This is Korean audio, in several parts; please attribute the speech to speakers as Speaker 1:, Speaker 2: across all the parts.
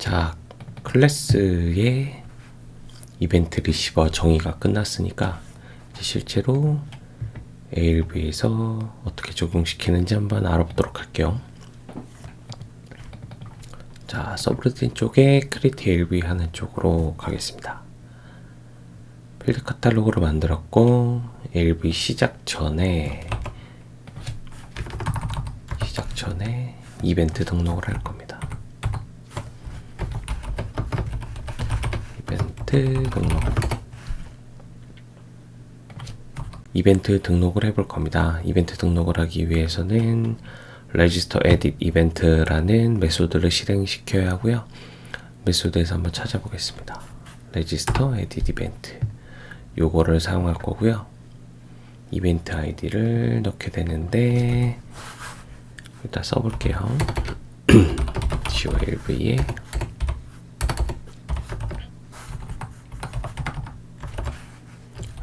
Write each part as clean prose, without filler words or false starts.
Speaker 1: 자, 클래스의 이벤트 리시버 정의가 끝났으니까 이제 실제로 ALV에서 어떻게 적용시키는지 한번 알아보도록 할게요. 자, 서브루틴 쪽에 create ALV 하는 쪽으로 가겠습니다. 필드 카탈로그를 만들었고 ALV 시작 전에 이벤트 등록을 할 겁니다. 이벤트 등록을 해볼 겁니다. 이벤트 등록을 하기 위해서는 register edit event라는 메소드를 실행시켜야 하고요. 메소드에서 한번 찾아보겠습니다. register edit event 요거를 사용할 거고요. 이벤트 아이디를 넣게 되는데 일단 써볼게요. GOLV에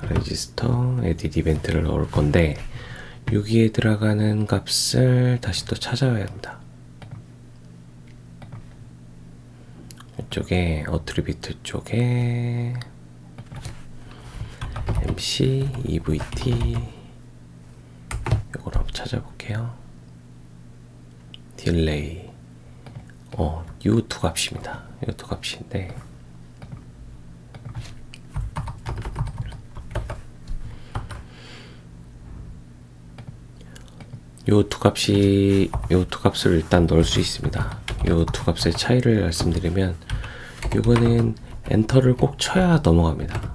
Speaker 1: register edit event를 넣을 건데 여기에 들어가는 값을 다시 또 찾아야 합니다. 이쪽에 어트리뷰트 쪽에 MC EVT 이걸 한번 찾아볼게요. 딜레이 요 두 값입니다. 요 두 값인데 요 두 값을 일단 넣을 수 있습니다. 요 두 값의 차이를 말씀드리면 요거는 엔터를 꼭 쳐야 넘어갑니다.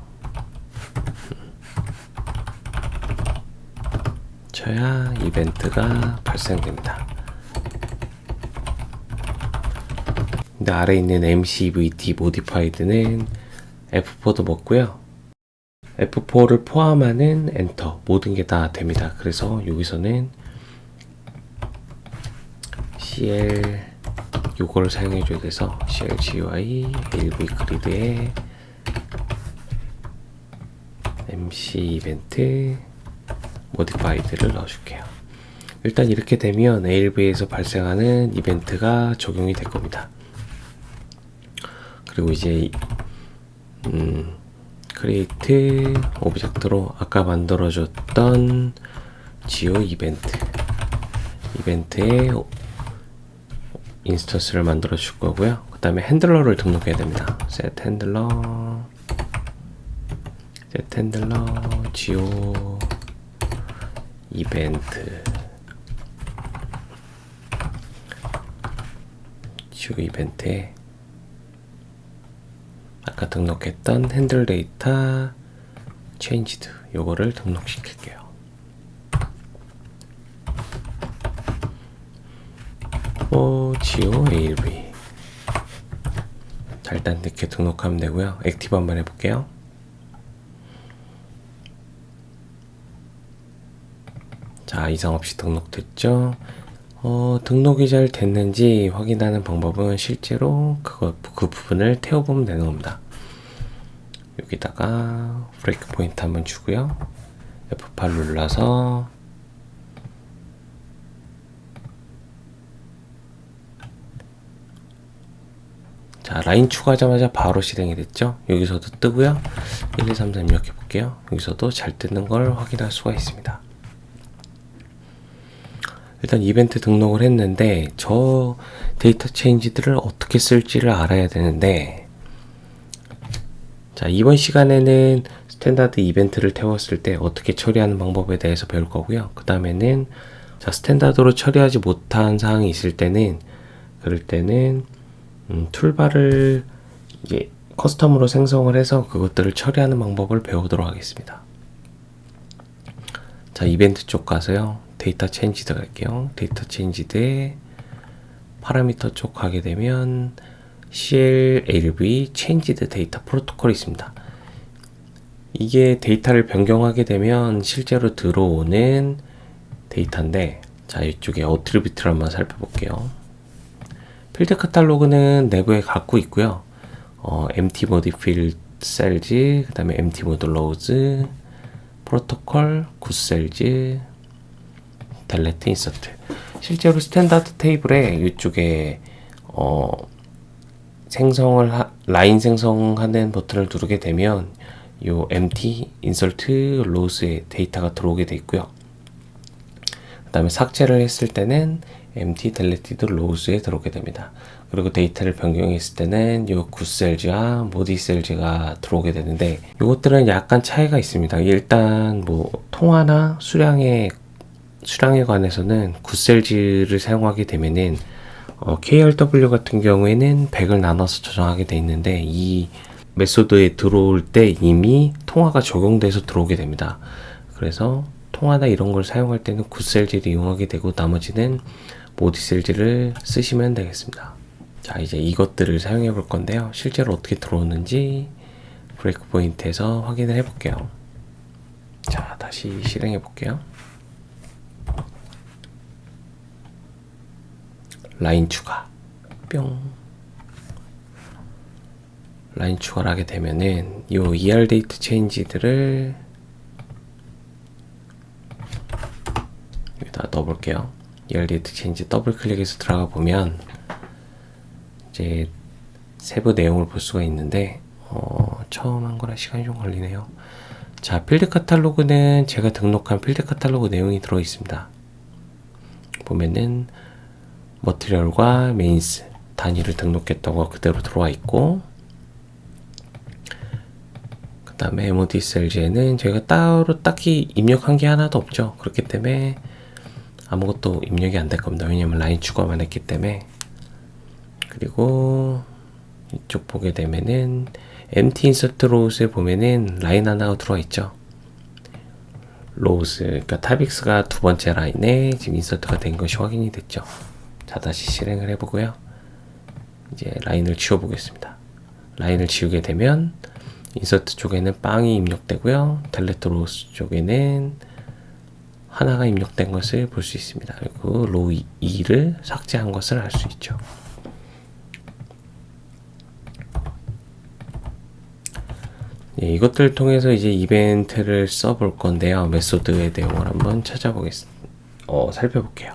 Speaker 1: 쳐야 이벤트가 발생됩니다. 근데 아래에 있는 MCVT 모디파이드는 F4도 먹고요. F4를 포함하는 엔터 모든 게 다 됩니다. 그래서 여기서는 CL 요거를 사용해 줘야 돼서 CL GUI ALV 그리드에 MC 이벤트 모디파이드를 넣어줄게요. 일단 이렇게 되면 ALV에서 발생하는 이벤트가 적용이 될 겁니다. 그리고 이제 create 오브젝트로 아까 만들어줬던 geo 이벤트에 인스턴스를 만들어 줄 거고요. 그 다음에 핸들러를 등록해야 됩니다. set handler geo 이벤트에 아까 등록했던 핸들 데이터 changed 요거를 등록시킬게요. geo ALV 자, 일단 이렇게 등록하면 되고요. 액티브 한번 해볼게요. 자, 이상 없이 등록됐죠. 등록이 잘 됐는지 확인하는 방법은 실제로 그 부분을 태워보면 되는 겁니다. 여기다가 브레이크 포인트 한번 주고요. F8 눌러서 자, 라인 추가하자마자 바로 실행이 됐죠. 여기서도 뜨고요. 1, 2, 3, 4 입력해 볼게요. 여기서도 잘 뜨는 걸 확인할 수가 있습니다. 일단 이벤트 등록을 했는데 저 데이터 체인지들을 어떻게 쓸지를 알아야 되는데 자, 이번 시간에는 스탠다드 이벤트를 태웠을 때 어떻게 처리하는 방법에 대해서 배울 거고요. 그 다음에는 자, 스탠다드로 처리하지 못한 사항이 있을 때는 그럴 때는 툴바를 이제 커스텀으로 생성을 해서 그것들을 처리하는 방법을 배우도록 하겠습니다. 자, 이벤트 쪽 가서요. 데이터 체인지드 갈게요. 데이터 체인지드에 파라미터 쪽 가게 되면 CLALV 체인지드 데이터 프로토콜이 있습니다. 이게 데이터를 변경하게 되면 실제로 들어오는 데이터인데 자, 이쪽에 어트리뷰트를 한번 살펴볼게요. 필드 카탈로그는 내부에 갖고 있고요. empty mode field cells, 그 다음에 empty mode rows, 프로토콜, good cells, delete insert. 실제로 스탠다드 테이블에 이쪽에 라인 생성하는 버튼을 누르게 되면 요 empty, insert, lows에 데이터가 들어오게 돼 있고요. 그 다음에 삭제를 했을 때는 empty, deleted, lows에 들어오게 됩니다. 그리고 데이터를 변경했을 때는 요 굿셀즈와 모디셀즈가 들어오게 되는데, 이것들은 약간 차이가 있습니다. 일단 뭐 통화나 수량에 관해서는 굿셀즈를 사용하게 되면은 KRW 같은 경우에는 100을 나눠서 저장하게 돼 있는데, 이 메소드에 들어올 때 이미 통화가 적용돼서 들어오게 됩니다. 그래서 통화나 이런 걸 사용할 때는 굿셀즈를 이용하게 되고, 나머지는 모디셀즈를 쓰시면 되겠습니다. 자, 이제 이것들을 사용해 볼 건데요. 실제로 어떻게 들어오는지 브레이크 포인트에서 확인을 해 볼게요. 자, 다시 실행해 볼게요. 라인 추가 뿅. 라인 추가를 하게 되면은 요 ER 데이트 체인지들을 여기다 넣어 볼게요. ER 데이트 체인지 더블 클릭해서 들어가 보면 이제 세부 내용을 볼 수가 있는데, 처음 한 거라 시간이 좀 걸리네요. 자, 필드 카탈로그는 제가 등록한 필드 카탈로그 내용이 들어 있습니다. 보면은 머티리얼과 메인스 단위를 등록했던 거 그대로 들어와 있고, 그 다음에 MOD 셀즈에는 저희가 따로 딱히 입력한 게 하나도 없죠. 그렇기 때문에 아무것도 입력이 안 될 겁니다. 왜냐면 라인 추가만 했기 때문에. 그리고 이쪽 보게 되면은 empty insert rows에 보면은 라인 하나가 들어와 있죠. 로우스, 그러니까 타빅스가 두 번째 라인에 지금 인서트가 된 것이 확인이 됐죠. 자, 다시 실행을 해보고요. 이제 라인을 지워보겠습니다. 라인을 지우게 되면 인서트 쪽에는 빵이 입력되고요. 델레트 로우스 쪽에는 하나가 입력된 것을 볼 수 있습니다. 그리고 로우 2를 삭제한 것을 알 수 있죠. 예, 이것들을 통해서 이제 이벤트를 써볼 건데요. 메소드의 내용을 한번 살펴볼게요.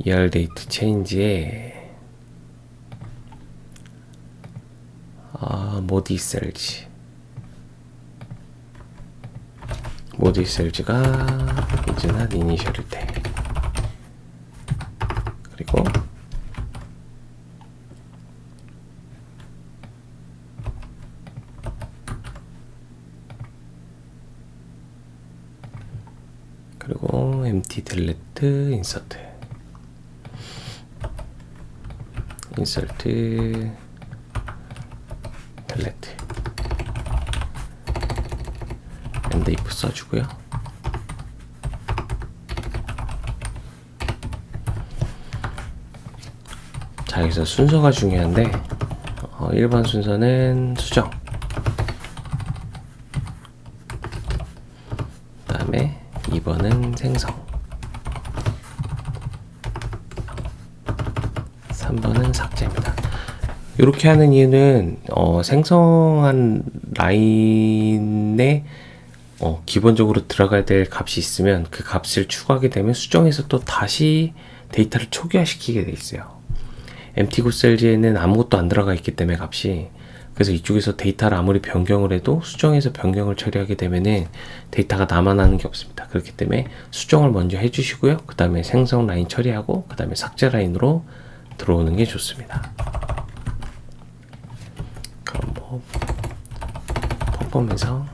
Speaker 1: ER 데이트 체인지에 모디 셀즈가 이즈나 이니셜일 때, 그리고 empty, delete, insert, delete and if 써주고요. 자, 여기서 순서가 중요한데, 1번 순서는 수정, 그 다음에 2번은 생성, 3번은 삭제입니다. 이렇게 하는 이유는 생성한 라인에 기본적으로 들어가야 될 값이 있으면 그 값을 추가하게 되면 수정해서 또 다시 데이터를 초기화시키게 돼 있어요. empty 굿셀즈에는 아무것도 안 들어가 있기 때문에 값이, 그래서 이쪽에서 데이터를 아무리 변경을 해도 수정해서 변경을 처리하게 되면은 데이터가 남아나는 게 없습니다. 그렇기 때문에 수정을 먼저 해주시고요. 그 다음에 생성 라인 처리하고 그 다음에 삭제 라인으로 들어오는 게 좋습니다. 그럼 뭐 펌펌에서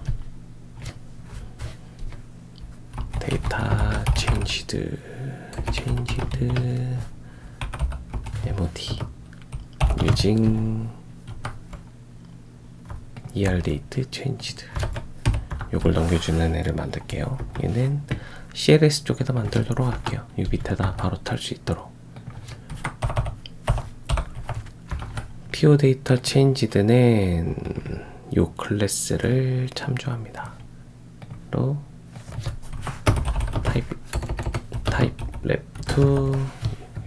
Speaker 1: 데이터 체인지드 MOD using ER date changed, 요걸 넘겨주는 애를 만들게요. 얘는 CLS 쪽에다 만들도록 할게요. 이 밑에다 바로 탈 수 있도록. PO 데이터 체인지드는 요 클래스를 참조합니다. 로 타입 랩2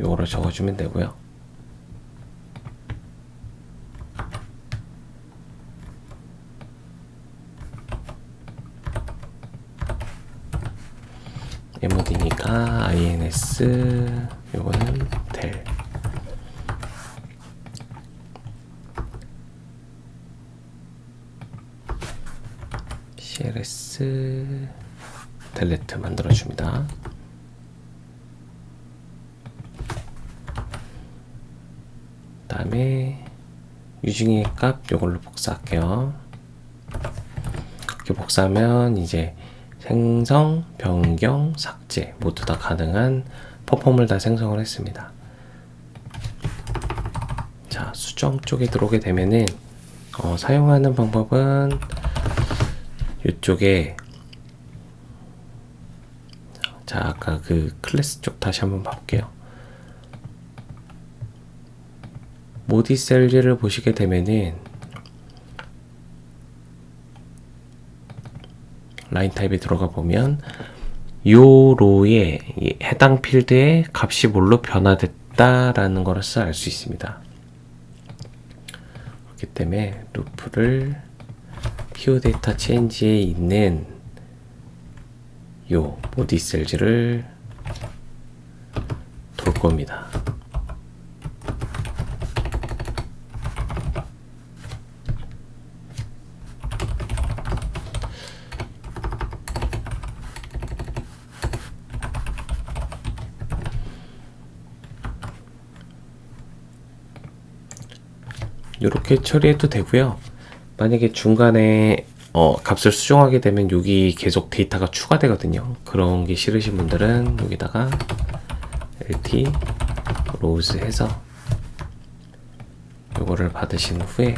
Speaker 1: 요거를 적어주면 되고요. MOD니까 INS, 요거는 델. CLS 델레트 만들어줍니다. 그 다음에 유징의 값 요걸로 복사할게요. 이렇게 복사하면 이제 생성, 변경, 삭제 모두 다 가능한 퍼폼을 다 생성을 했습니다. 자, 수정 쪽에 들어오게 되면은 사용하는 방법은 이쪽에, 자, 아까 그 클래스 쪽 다시 한번 봐볼게요. 모디 셀즈를 보시게 되면은 라인 타입에 들어가 보면 요 로에 해당 필드의 값이 뭘로 변화됐다라는 것을 알 수 있습니다. 그렇기 때문에 루프를 PO 데이터 체인지에 있는 요 모디 셀즈를 돌 겁니다. 이렇게 처리해도 되고요. 만약에 중간에 값을 수정하게 되면 여기 계속 데이터가 추가되거든요. 그런 게 싫으신 분들은 여기다가 lt rows 해서 요거를 받으신 후에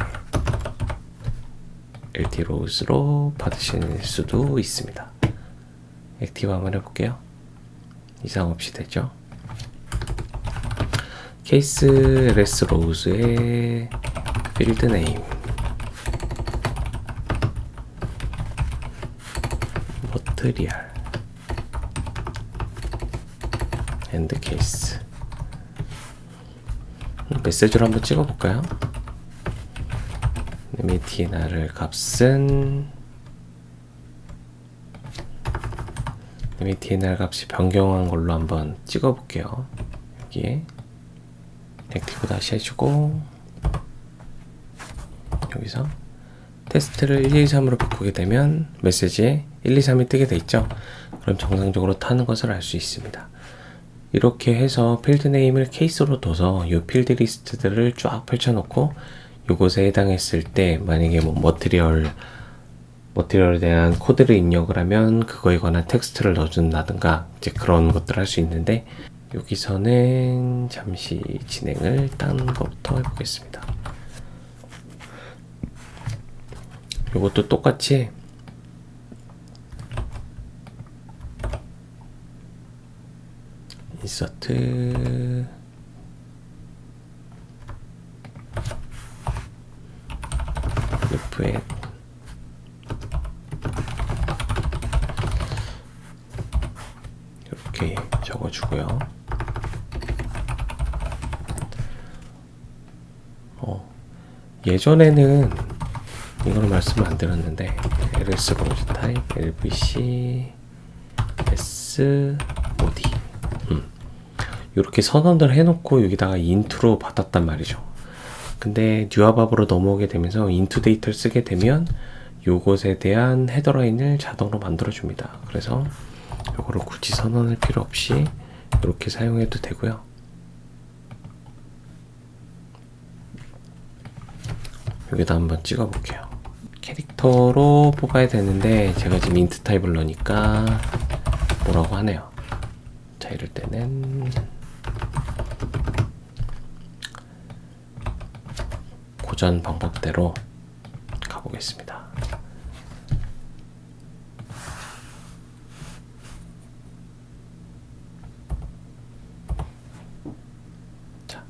Speaker 1: lt rows로 받으실 수도 있습니다. 액티브 한번 해볼게요. 이상 없이 되죠. 케이스 ls rows의 필드 네임 머트리얼 엔드 케이스 메시지로 한번 찍어볼까요? MATNR 값은 MATNR 값이 변경한 걸로 한번 찍어볼게요. 여기에 액티브 다시 해주고 여기서 테스트를 1, 2, 3으로 바꾸게 되면 메시지에 1, 2, 3이 뜨게 돼 있죠. 그럼 정상적으로 타는 것을 알 수 있습니다. 이렇게 해서 필드 네임을 케이스로 둬서 이 필드 리스트들을 쫙 펼쳐놓고 이것에 해당했을 때 만약에 뭐 머티리얼에 대한 코드를 입력을 하면 그거에 관한 텍스트를 넣어준다든가 이제 그런 것들을 할 수 있는데, 여기서는 잠시 진행을 딴 것부터 해보겠습니다. 이것도 똑같이 인서트 루프에 이렇게 적어주고요. 예전에는 이거는 말씀을 안 드렸는데 ls rows type lvc s mod 이렇게 선언을 해놓고 여기다가 인트로 받았단 말이죠. 근데 뉴아밥으로 넘어오게 되면서 인투 데이터를 쓰게 되면 요것에 대한 헤더 라인을 자동으로 만들어 줍니다. 그래서 요거를 굳이 선언할 필요 없이 이렇게 사용해도 되고요. 여기다 한번 찍어 볼게요. 캐릭터로 뽑아야 되는데 제가 지금 인트 타입을 넣으니까 뭐라고 하네요. 자, 이럴 때는 고전 방법대로 가보겠습니다. 자,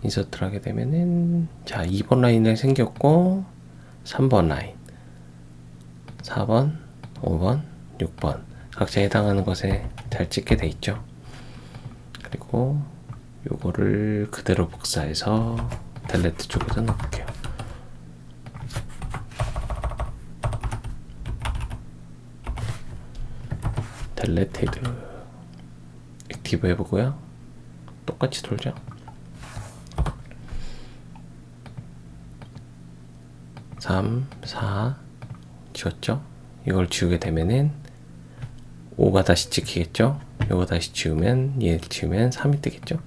Speaker 1: 인서트를 하게 되면은, 자, 2번 라인에 생겼고 3번 라인, 4번, 5번, 6번 각자 해당하는 것에 잘 찍게 돼 있죠. 그리고 요거를 그대로 복사해서 델레트 쪽에다 넣을게요. 델레테드 액티브 해보고요. 똑같이 돌죠. 3, 4 지웠죠. 이걸 지우게 되면은 5가 다시 찍히겠죠. 이거 다시 지우면, 얘 지우면 3이 뜨겠죠.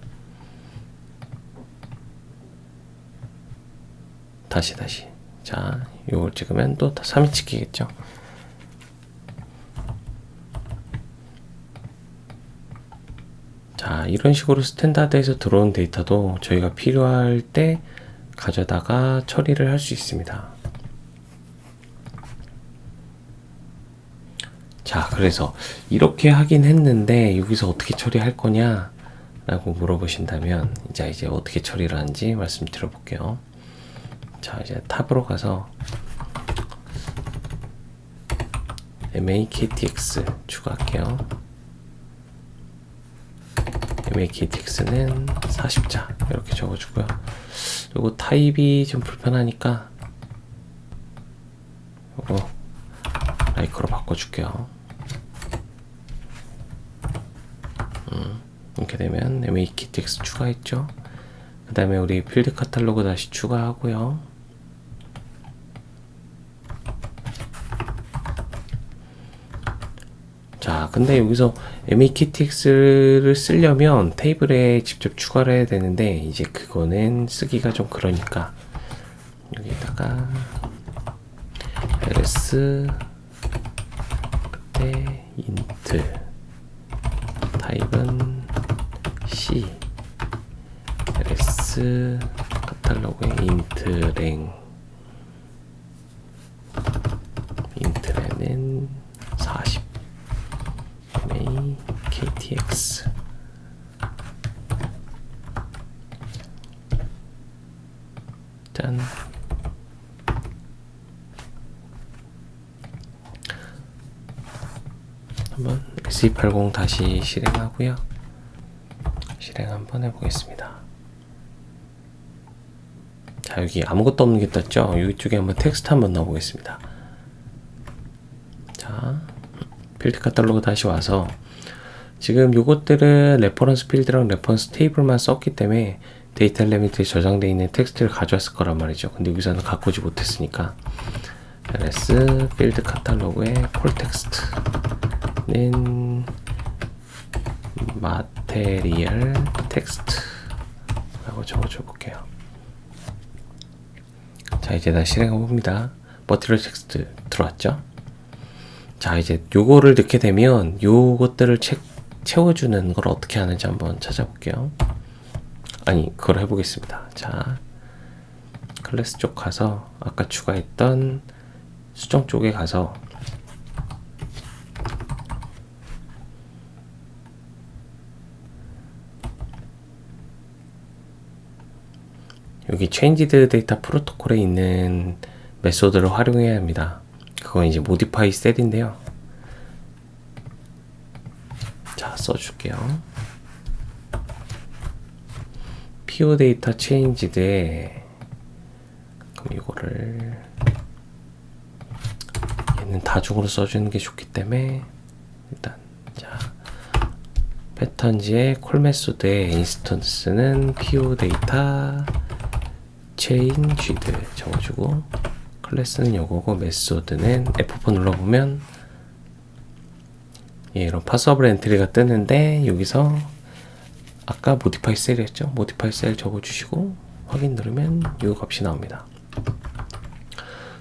Speaker 1: 다시 자, 이걸 찍으면 또 3이 찍히겠죠. 자, 이런 식으로 스탠다드에서 들어온 데이터도 저희가 필요할 때 가져다가 처리를 할 수 있습니다. 자, 그래서 이렇게 하긴 했는데 여기서 어떻게 처리할 거냐 라고 물어보신다면 이제 어떻게 처리를 하는지 말씀드려 볼게요. 자, 이제 탑으로 가서 MAKTX 추가할게요. MAKTX는 40자 이렇게 적어주고요. 요거 타입이 좀 불편하니까 요거 라이커로 바꿔줄게요. 이렇게 되면 MAKTX 추가했죠. 그 다음에 우리 필드 카탈로그 다시 추가하고요. 자, 근데 여기서 MAKTX를 쓰려면 테이블에 직접 추가를 해야 되는데 이제 그거는 쓰기가 좀 그러니까 여기다가 ls 그때 int 타입은 c ls 카탈로그에 intlen intlen은 40 MAKTX 짠. 한번 SE80 다시 실행하고요. 실행 한번 해보겠습니다. 자, 여기 아무것도 없는 게 떴죠? 이쪽에 한번 텍스트 한번 넣어보겠습니다. 자, 필드 카탈로그 다시 와서 지금 요것들은 레퍼런스 필드랑 레퍼런스 테이블만 썼기 때문에 데이터 엘리멘트에 저장되어 있는 텍스트를 가져왔을 거란 말이죠. 근데 여기서는 갖고 오지 못했으니까 ls 필드 카탈로그에 콜 텍스트는 마테리얼 텍스트 라고 적어줘 볼게요. 자, 이제 다시 실행해 봅니다. 머티리얼 텍스트 들어왔죠? 자, 이제 요거를 넣게 되면 요것들을 채워주는 걸 어떻게 하는지 한번 찾아볼게요. 아니, 그걸 해보겠습니다. 자, 클래스 쪽 가서 아까 추가했던 수정 쪽에 가서 여기 changed data 프로토콜에 있는 메소드를 활용해야 합니다. 그건 이제 modify 셀인데요. 자, 써줄게요. PO 데이터 changed에 그럼 이거를 얘는 다중으로 써주는 게 좋기 때문에 일단 자 패턴지의 콜 메소드의 인스턴스는 PO 데이터 changed 적어주고 클래스는 요거고 메소드는 F4 눌러보면 예, 이런 파서블 엔트리가 뜨는데 여기서 아까 modify 셀이었죠? modify 셀 적어주시고 확인 누르면 이 값이 나옵니다.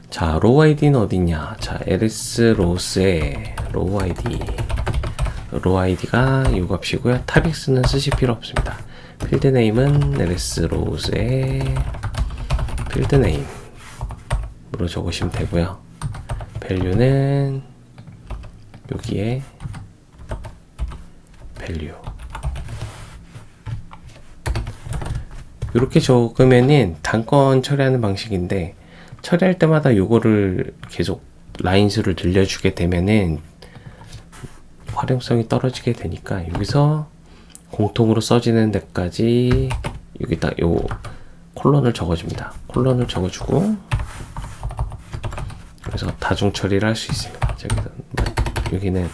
Speaker 1: 자, row id는 어디냐? 자, ls rows의 row id가 이 값이고요. 탑익스는 쓰실 필요 없습니다. 필드 네임은 ls rows의 필드 네임으로 적으시면 되고요. value는 여기에 value 이렇게 적으면은 단건 처리하는 방식인데 처리할 때마다 요거를 계속 라인 수를 늘려주게 되면은 활용성이 떨어지게 되니까 여기서 공통으로 써지는 데까지 여기다 요 콜론을 적어줍니다. 콜론을 적어주고 그래서 다중 처리를 할 수 있습니다. 여기는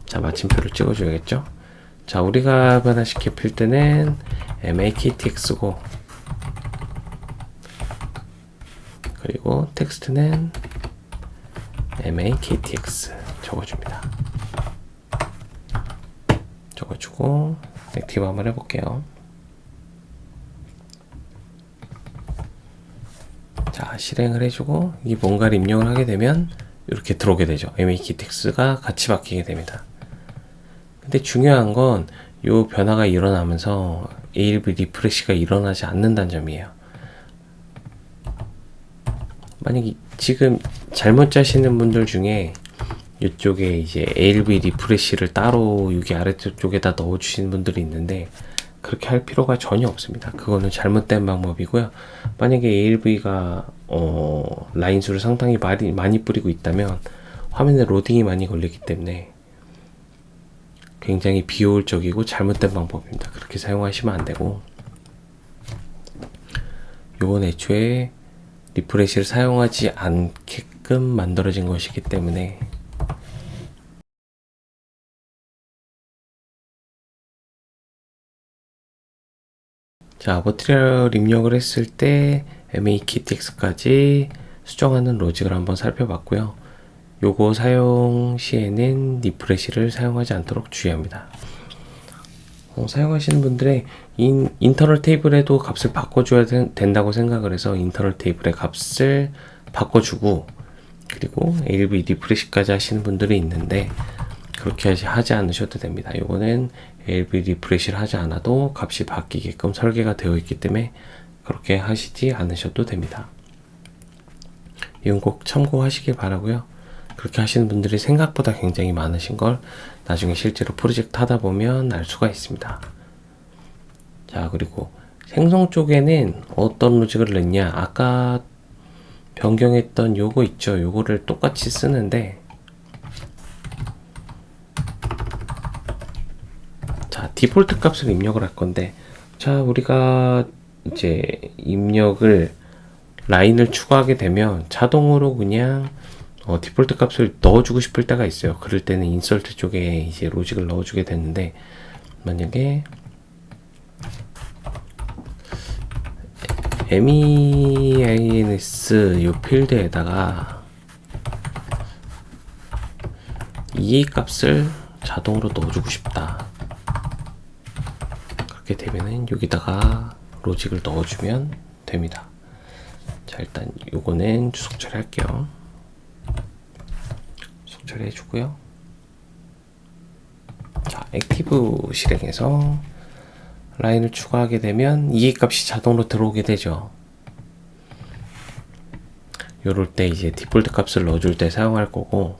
Speaker 1: 자 마침표를 찍어줘야겠죠. 자, 우리가 변화시켜 필 때는 MAKTX고, 그리고 텍스트는 MAKTX 적어줍니다. 적어주고 액티브 한번 해볼게요. 자, 실행을 해주고 이 뭔가를 입력을 하게 되면 이렇게 들어오게 되죠. MAKTX가 같이 바뀌게 됩니다. 근데 중요한 건 이 변화가 일어나면서 ALB 리프레시가 일어나지 않는다는 점이에요. 만약에 지금 잘못 짜시는 분들 중에 이쪽에 이제 ALB 리프레시를 따로 여기 아래쪽에다 넣어주시는 분들이 있는데 그렇게 할 필요가 전혀 없습니다. 그거는 잘못된 방법이고요. 만약에 ALB가 라인 수를 상당히 많이 뿌리고 있다면 화면에 로딩이 많이 걸리기 때문에 굉장히 비효율적이고 잘못된 방법입니다. 그렇게 사용하시면 안 되고, 요건 애초에 리프레시를 사용하지 않게끔 만들어진 것이기 때문에 자, 머티리얼 입력을 했을 때 MAKTX까지 수정하는 로직을 한번 살펴봤고요. 요거 사용 시에는 리프레시를 사용하지 않도록 주의합니다. 사용하시는 분들의 인터널 테이블에도 값을 바꿔줘야 된다고 생각을 해서 인터널 테이블의 값을 바꿔주고, 그리고 ALB 리프레시까지 하시는 분들이 있는데 그렇게 하지 않으셔도 됩니다. 요거는 ALB 리프레시를 하지 않아도 값이 바뀌게끔 설계가 되어 있기 때문에 그렇게 하시지 않으셔도 됩니다. 이건 꼭 참고하시길 바라고요. 그렇게 하시는 분들이 생각보다 굉장히 많으신 걸 나중에 실제로 프로젝트 하다 보면 알 수가 있습니다. 자, 그리고 생성 쪽에는 어떤 로직을 넣냐, 아까 변경했던 요거 있죠. 요거를 똑같이 쓰는데, 자, 디폴트 값을 입력을 할 건데, 자, 우리가 이제 입력을 라인을 추가하게 되면 자동으로 그냥 디폴트 값을 넣어주고 싶을 때가 있어요. 그럴 때는 인서트 쪽에 이제 로직을 넣어주게 되는데, 만약에 MEINS 요 필드에다가 EA 값을 자동으로 넣어주고 싶다. 그렇게 되면은 여기다가 로직을 넣어주면 됩니다. 자, 일단 요거는 주석 처리할게요. 처리해 주고요. 자, 액티브 실행해서 라인을 추가하게 되면 EA 값이 자동으로 들어오게 되죠. 요럴 때 이제 디폴트 값을 넣어줄 때 사용할 거고,